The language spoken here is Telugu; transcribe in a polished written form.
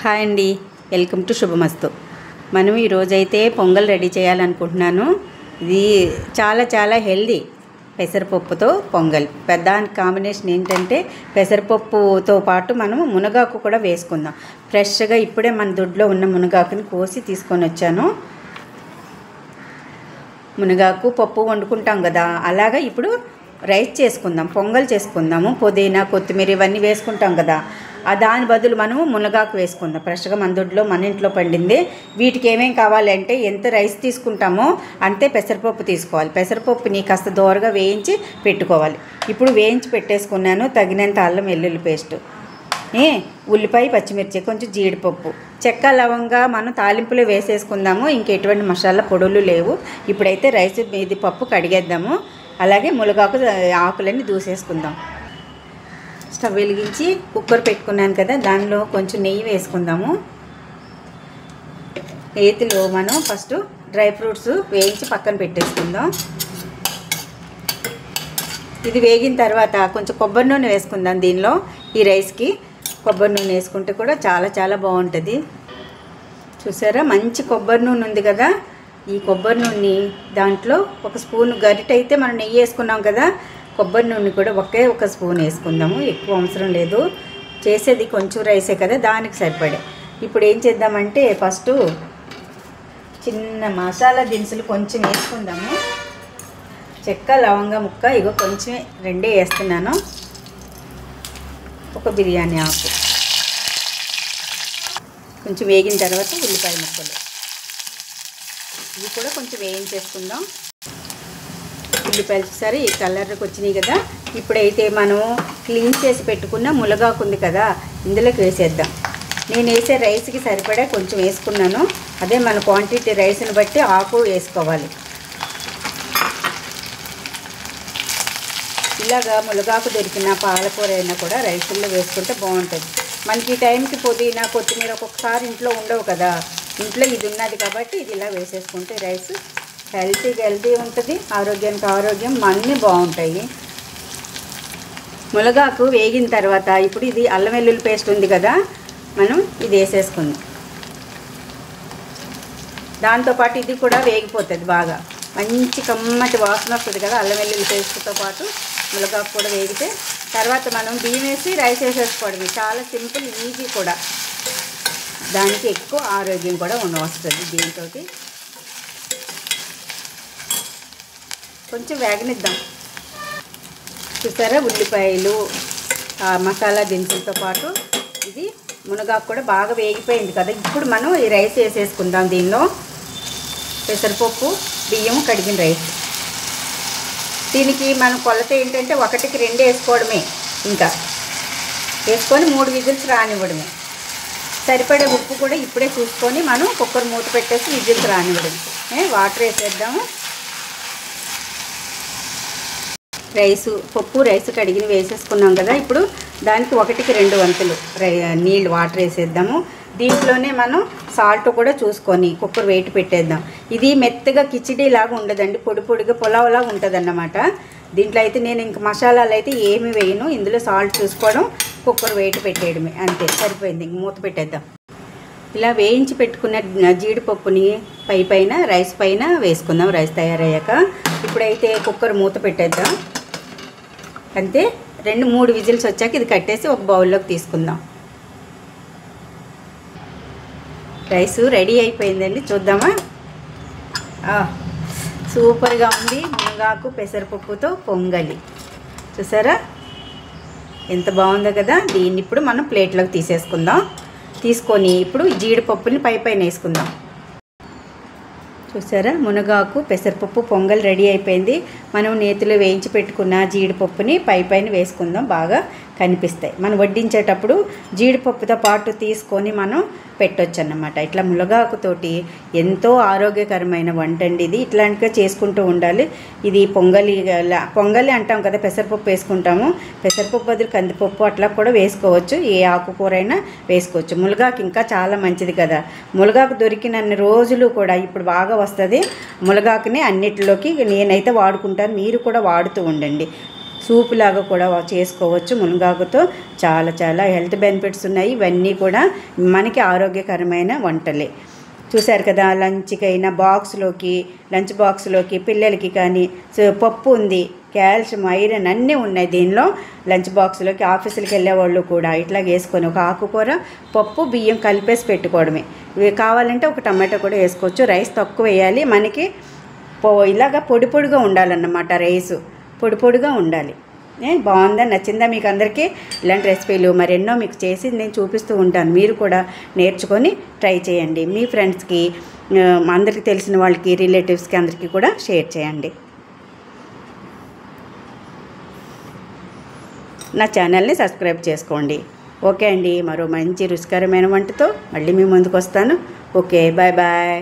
హాయ్ అండి, వెల్కమ్ టు శుభమస్తు. మనం ఈరోజైతే పొంగల్ రెడీ చేయాలనుకుంటున్నాను. ఇది చాలా చాలా హెల్దీ. పెసరపప్పుతో పొంగల్. దానికి కాంబినేషన్ ఏంటంటే పెసరపప్పుతో పాటు మనము మునగాకు కూడా వేసుకుందాం. ఫ్రెష్గా ఇప్పుడే మన దొడ్లో ఉన్న మునగాకుని కోసి తీసుకొని వచ్చాను. మునగాకు పప్పు వండుకుంటాం కదా, అలాగా ఇప్పుడు రైస్ చేసుకుందాం, పొంగల్ చేసుకుందాము. పుదీనా, కొత్తిమీర ఇవన్నీ వేసుకుంటాం కదా, దాని బదులు మనము మునగాకు వేసుకుందాం. ఫ్రెష్గా మన దొడ్లో మన ఇంట్లో పండింది. వీటికి ఏమేమి కావాలంటే ఎంత రైస్ తీసుకుంటామో అంతే పెసరపప్పు తీసుకోవాలి. పెసరపప్పుని కాస్త దోరగా వేయించి పెట్టుకోవాలి. ఇప్పుడు వేయించి పెట్టేసుకున్నాను. తగినంత అల్లం వెల్లుల్లి పేస్టు, ఉల్లిపాయ, పచ్చిమిర్చి, కొంచెం జీడిపప్పు, చెక్క, లవంగా మనం తాలింపులో వేసేసుకుందాము. ఇంకెటువంటి మసాలా పొడులు లేవు. ఇప్పుడైతే రైస్ ఇది పప్పు కడిగేద్దాము. అలాగే మునగాకు ఆకులన్నీ దూసేసుకుందాం. స్టవ్ వెలిగించి కుక్కర్ పెట్టుకున్నాను కదా, దానిలో కొంచెం నెయ్యి వేసుకుందాము. నేతిలో మనం ఫస్ట్ డ్రై ఫ్రూట్స్ వేయించి పక్కన పెట్టేసుకుందాం. ఇది వేగిన తర్వాత కొంచెం కొబ్బరి నూనె వేసుకుందాం. దీనిలో ఈ రైస్కి కొబ్బరి నూనె వేసుకుంటే కూడా చాలా చాలా బాగుంటుంది. చూసారా, మంచి కొబ్బరి నూనె ఉంది కదా. ఈ కొబ్బరి నూనె దాంట్లో ఒక స్పూన్, గరిటె అయితే మనం నెయ్యి వేసుకున్నాం కదా, కొబ్బరి నూనె కూడా ఒక స్పూన్ వేసుకుందాము. ఎక్కువ అవసరం లేదు, చేసేది కొంచెం రైసే కదా, దానికి సరిపడే. ఇప్పుడు ఏం చేద్దామంటే ఫస్ట్ చిన్న మసాలా దినుసులు కొంచెం వేసుకుందాము. చెక్క, లవంగా ముక్క, ఇగో కొంచెం రెండే వేస్తున్నాను. ఒక బిర్యానీ ఆకు, కొంచెం వేగిన తర్వాత ఉల్లిపాయ ముక్కలు, ఇవి కూడా కొంచెం వేయించేసుకుందాం. ఉల్లిపాయలు చూసారు ఈ కలర్కి వచ్చినాయి కదా. ఇప్పుడైతే మనం క్లీన్ చేసి పెట్టుకున్న మునగాకు ఉంది కదా, ఇందులోకి వేసేద్దాం. నేను వేసే రైస్కి సరిపడా కొంచెం వేసుకున్నాను. అదే మన క్వాంటిటీ రైస్ని బట్టి ఆకు వేసుకోవాలి. ఇలాగా మునగాకు దొరికిన పాలకూర అయినా కూడా రైసుల్లో వేసుకుంటే బాగుంటుంది. మనకి టైంకి పుదీనా, కొత్తిమీర ఒక్కొక్కసారి ఇంట్లో ఉండవు కదా, ఇంట్లో ఇది ఉన్నది కాబట్టి ఇది ఇలా వేసేసుకుంటే రైస్ హెల్తీ ఉంటుంది, ఆరోగ్యానికి ఆరోగ్యం, అన్నీ బాగుంటాయి. మునగాకు వేగిన తర్వాత ఇప్పుడు ఇది అల్లం వెల్లుల్లి పేస్ట్ ఉంది కదా, మనం ఇది వేసేసుకుందాం. దాంతోపాటు ఇది కూడా వేగిపోతుంది బాగా, మంచి కమ్మటి వాసన వస్తుంది కదా అల్లం వెల్లుల్లి పేస్ట్తో పాటు. మునగాకు కూడా వేగితే తర్వాత మనం బియ్యం వేసి రైస్ వేసేసుకోవడమే. చాలా సింపుల్, ఈజీ కూడా. దానికి ఎక్కువ ఆరోగ్యం కూడా వస్తుంది దీంతో. కొంచెం వేగనిద్దాం. చూసారా, ఉల్లిపాయలు, మసాలా దినుసులతో పాటు ఇది మునగాకు కూడా బాగా వేగిపోయింది కదా. ఇప్పుడు మనం ఈ రైస్ వేసేసుకుందాం. దీనిలో పెసరపప్పు, బియ్యం, కడిగిన రైస్. దీనికి మనం కొలత ఏంటంటే 1కి 2 వేసుకోవడమే. ఇంకా వేసుకొని 3 విజిల్స్ రానివ్వడమే. సరిపడే ఉప్పు కూడా ఇప్పుడే చూసుకొని మనం కుక్కర్ మూత పెట్టేసి విజిల్స్ రానివ్వడం. వాటర్ వేసేద్దాము. పప్పు రైస్ కడిగిన వేసేసుకున్నాం కదా. ఇప్పుడు దానికి 1కి 2 వంతులు నీళ్ళు వాటర్ వేసేద్దాము. దీంట్లోనే మనం సాల్ట్ కూడా చూసుకొని కుక్కర్ వెయిట్ పెట్టేద్దాం. ఇది మెత్తగా కిచిడీ లాగా ఉండదండి, పొడి పొడిగా పులావ్లాగా ఉంటుంది అన్నమాట. దీంట్లో అయితే నేను ఇంక మసాలాలు అయితే ఏమి వేయను. ఇందులో సాల్ట్ చూసుకోవడం, కుక్కర్ వెయిట్ పెట్టేయడమే, అంతే, సరిపోయింది. ఇంక మూత పెట్టేద్దాం. ఇలా వేయించి పెట్టుకున్న జీడిపప్పుని పైన రైస్ పైన వేసుకుందాం. రైస్ తయారయ్యాక ఇప్పుడైతే కుక్కర్ మూత పెట్టేద్దాం. అంతే, 2-3 విజిల్స్ వచ్చాక ఇది కట్టేసి ఒక బౌల్లోకి తీసుకుందాం. రైస్ రెడీ అయిపోయిందండి, చూద్దామా. సూపర్గా ఉంది. మునగాకు పెసరపప్పుతో పొంగలి చూసారా, ఎంత బాగుందో కదా. దీన్ని ఇప్పుడు మనం ప్లేట్లోకి తీసేసుకుందాం. తీసుకొని ఇప్పుడు జీడిపప్పుని పైన వేసుకుందాం. చూసారా, మునగాకు పెసరపప్పు పొంగల్ రెడీ అయిపోయింది. మనం నేతిలో వేయించి పెట్టుకున్న జీడిపప్పుని పైన వేసుకుందాం. బాగా కనిపిస్తాయి. మనం వడ్డించేటప్పుడు జీడిపప్పుతో పాటు తీసుకొని మనం పెట్టొచ్చు అన్నమాట. ఇట్లా మునగాకుతోటి ఎంతో ఆరోగ్యకరమైన వంట అండి ఇది. ఇట్లాంటిగా చేసుకుంటూ ఉండాలి. ఇది పొంగలి అంటాం కదా, పెసరపప్పు వేసుకుంటాము. పెసరపప్పు బదులు కందిపప్పు అట్లా కూడా వేసుకోవచ్చు. ఏ ఆకుకూర అయినా వేసుకోవచ్చు. మునగాకు ఇంకా చాలా మంచిది కదా. మునగాకు దొరికినన్ని రోజులు కూడా ఇప్పుడు బాగా వస్తుంది. మునగాకుని అన్నిటిలోకి నేనైతే వాడుకుంటాను, మీరు కూడా వాడుతూ ఉండండి. సూప్ లాగా కూడా చేసుకోవచ్చు. మునగాకుతో చాలా చాలా హెల్త్ బెనిఫిట్స్ ఉన్నాయి. ఇవన్నీ కూడా మనకి ఆరోగ్యకరమైన వంటలే. చూశారు కదా, లంచ్కైనా లంచ్ బాక్స్లోకి పిల్లలకి కానీ పప్పు ఉంది, కాల్షియం, ఐరన్ అన్నీ ఉన్నాయి దీనిలో. లంచ్ బాక్స్లోకి ఆఫీసులకు వెళ్ళేవాళ్ళు కూడా ఇట్లా వేసుకొని ఒక ఆకుకూర, పప్పు, బియ్యం కలిపేసి పెట్టుకోవడమే. ఇవి కావాలంటే ఒక టమాటో కూడా వేసుకోవచ్చు. రైస్ తక్కువ వేయాలి. మనకి ఇలాగా పొడి పొడిగా ఉండాలన్నమాట. రైసు పొడి పొడిగా ఉండాలి. బాగుందా, నచ్చిందా మీకు అందరికీ? ఇలాంటి రెసిపీలు మరెన్నో మీకు చేసి నేను చూపిస్తూ ఉంటాను. మీరు కూడా నేర్చుకొని ట్రై చేయండి. మీ ఫ్రెండ్స్కి, అందరికీ తెలిసిన వాళ్ళకి, రిలేటివ్స్కి అందరికీ కూడా షేర్ చేయండి. నా ఛానల్ని సబ్స్క్రైబ్ చేసుకోండి. ఓకే అండి, మరో మంచి రుచికరమైన వంటతో మళ్ళీ మీ ముందుకు వస్తాను. Okay, bye bye.